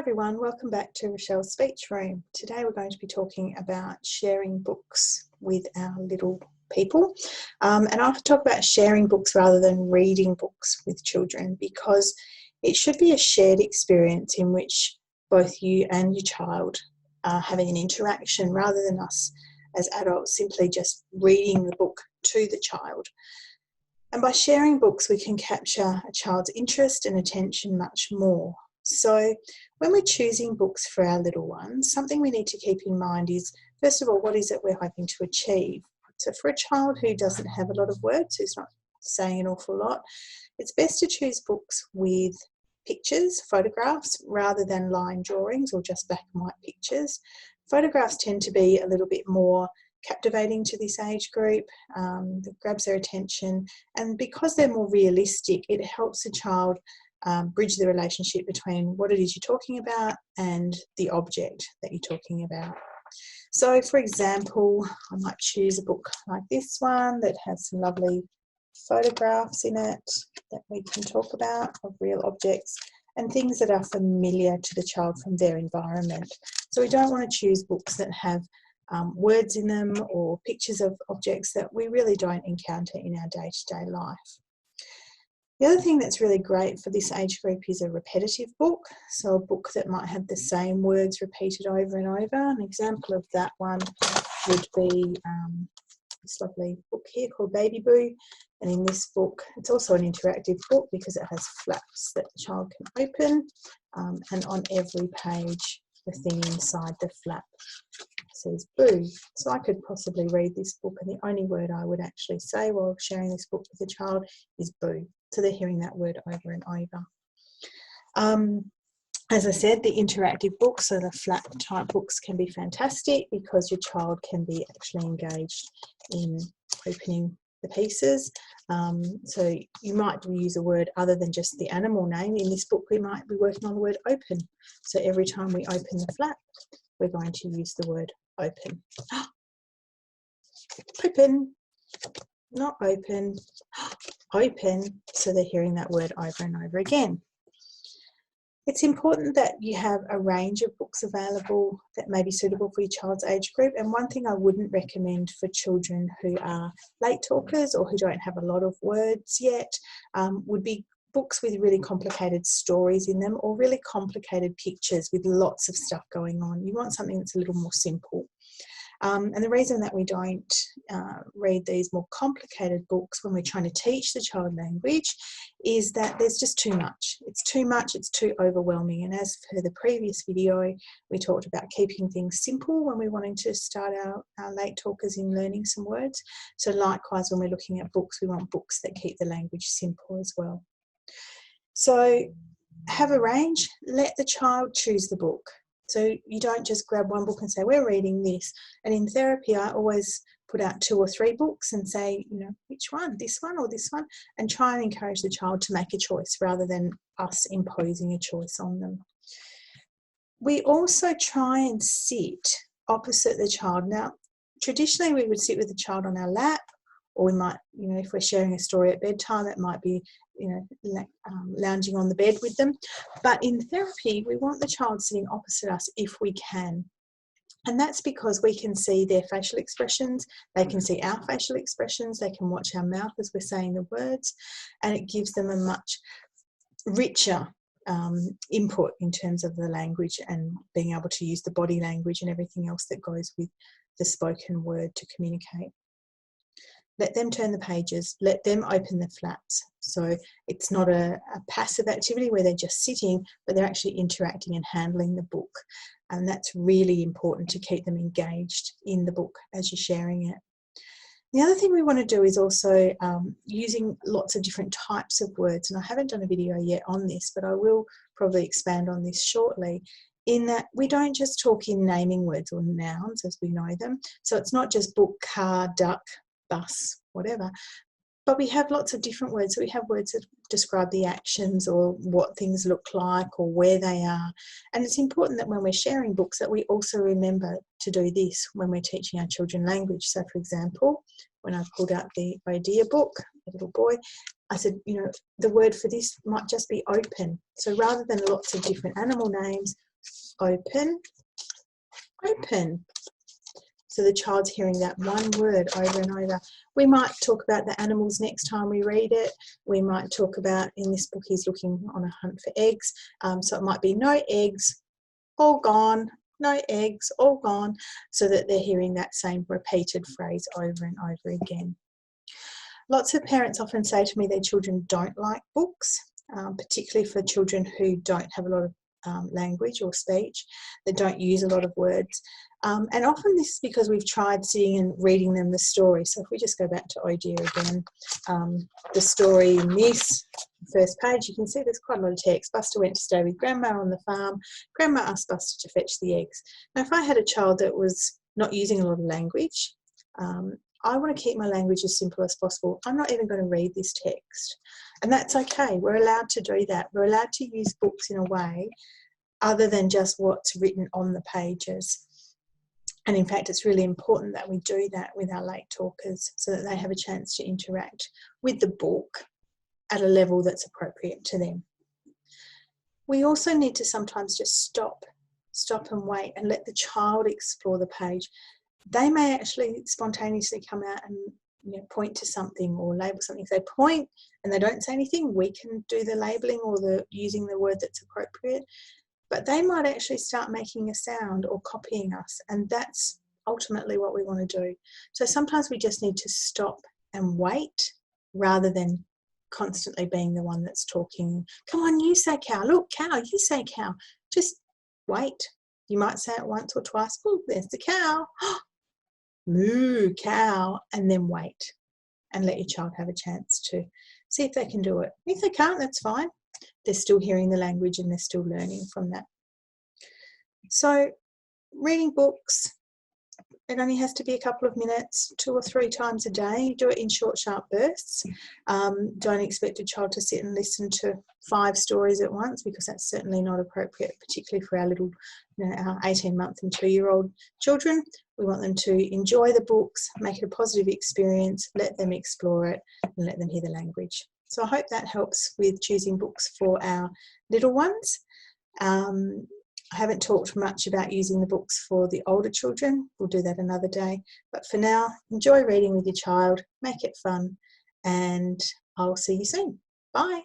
everyone, welcome back to Rochelle's Speech Room. Today we're going to be talking about sharing books with our little people. And I'll talk about sharing books rather than reading books with children, because it should be a shared experience in which both you and your child are having an interaction rather than us as adults simply just reading the book to the child. And by sharing books, we can capture a child's interest and attention much more. So when we're choosing books for our little ones, something we need to keep in mind is, first of all, what is it we're hoping to achieve? So for a child who doesn't have a lot of words, who's not saying an awful lot, it's best to choose books with pictures, photographs, rather than line drawings or just black and white pictures. Photographs tend to be a little bit more captivating to this age group, that grabs their attention, and because they're more realistic, it helps a child bridge the relationship between what it is you're talking about and the object that you're talking about. So for example, I might choose a book like this one that has some lovely photographs in it that we can talk about of real objects and things that are familiar to the child from their environment. So we don't want to choose books that have words in them or pictures of objects that we really don't encounter in our day-to-day life. The other thing that's really great for this age group is a repetitive book, so a book that might have the same words repeated over and over. An example of that one would be this lovely book here called Baby Boo, and in this book it's also an interactive book because it has flaps that the child can open, and on every page the thing inside the flap says boo. So I could possibly read this book and the only word I would actually say while sharing this book with the child is boo. So they're hearing that word over and over. As I said, the interactive books, so the flap type books, can be fantastic because your child can be actually engaged in opening the pieces. So you might use a word other than just the animal name. In this book we might be working on the word open. So every time we open the flap, we're going to use the word open. Open, not open, open. So they're hearing that word over and over again. It's important that you have a range of books available that may be suitable for your child's age group. And one thing I wouldn't recommend for children who are late talkers or who don't have a lot of words yet would be books with really complicated stories in them or really complicated pictures with lots of stuff going on. You want something that's a little more simple. And the reason that we don't read these more complicated books when we're trying to teach the child language is that there's just too much. It's too much, it's too overwhelming. And as per the previous video, we talked about keeping things simple when we're wanting to start our late talkers in learning some words. So likewise, when we're looking at books, we want books that keep the language simple as well. So have a range, let the child choose the book. So you don't just grab one book and say, we're reading this. And in therapy, I always put out 2 or 3 books and say, which one, this one or this one? And try and encourage the child to make a choice rather than us imposing a choice on them. We also try and sit opposite the child. Now, traditionally, we would sit with the child on our lap, or we might, if we're sharing a story at bedtime, it might be lounging on the bed with them. But in therapy, we want the child sitting opposite us if we can. And that's because we can see their facial expressions, they can see our facial expressions, they can watch our mouth as we're saying the words, and it gives them a much richer input in terms of the language and being able to use the body language and everything else that goes with the spoken word to communicate. Let them turn the pages, let them open the flaps. So it's not a passive activity where they're just sitting, but they're actually interacting and handling the book. And that's really important to keep them engaged in the book as you're sharing it. The other thing we want to do is also using lots of different types of words. And I haven't done a video yet on this, but I will probably expand on this shortly, in that we don't just talk in naming words or nouns as we know them. So it's not just book, car, duck, bus, whatever, but we have lots of different words. So we have words that describe the actions or what things look like or where they are. And it's important that when we're sharing books that we also remember to do this when we're teaching our children language. So for example, when I pulled out the idea book, the little boy, I said, the word for this might just be open. So rather than lots of different animal names, open, open. So the child's hearing that one word over and over. We might talk about the animals next time we read it. We might talk about, in this book, he's looking on a hunt for eggs. So it might be no eggs, all gone, no eggs, all gone, so that they're hearing that same repeated phrase over and over again. Lots of parents often say to me their children don't like books, particularly for children who don't have a lot of language or speech, that don't use a lot of words. And often this is because we've tried sitting and reading them the story. So if we just go back to Oh Dear again, the story in this first page, you can see there's quite a lot of text. Buster went to stay with Grandma on the farm. Grandma asked Buster to fetch the eggs. Now, if I had a child that was not using a lot of language, I want to keep my language as simple as possible. I'm not even going to read this text. And that's okay. We're allowed to do that. We're allowed to use books in a way other than just what's written on the pages. And in fact, it's really important that we do that with our late talkers so that they have a chance to interact with the book at a level that's appropriate to them. We also need to sometimes just stop and wait and let the child explore the page. They may actually spontaneously come out and point to something or label something. If they point and they don't say anything, we can do the labeling or the using the word that's appropriate. But they might actually start making a sound or copying us, and that's ultimately what we want to do. So sometimes we just need to stop and wait rather than constantly being the one that's talking. Come on, you say cow. Look, cow, you say cow. Just wait. You might say it once or twice. Oh, there's the cow. Moo, cow, and then wait and let your child have a chance to see if they can do it. If they can't, that's fine. They're still hearing the language and they're still learning from that. So reading books, it only has to be a couple of minutes, 2 or 3 times a day. Do it in short, sharp bursts. Don't expect a child to sit and listen to 5 stories at once, because that's certainly not appropriate, particularly for our little, our 18-month and 2-year-old children. We want them to enjoy the books, make it a positive experience, let them explore it, and let them hear the language. So I hope that helps with choosing books for our little ones. I haven't talked much about using the books for the older children. We'll do that another day. But for now, enjoy reading with your child, make it fun, and I'll see you soon. Bye.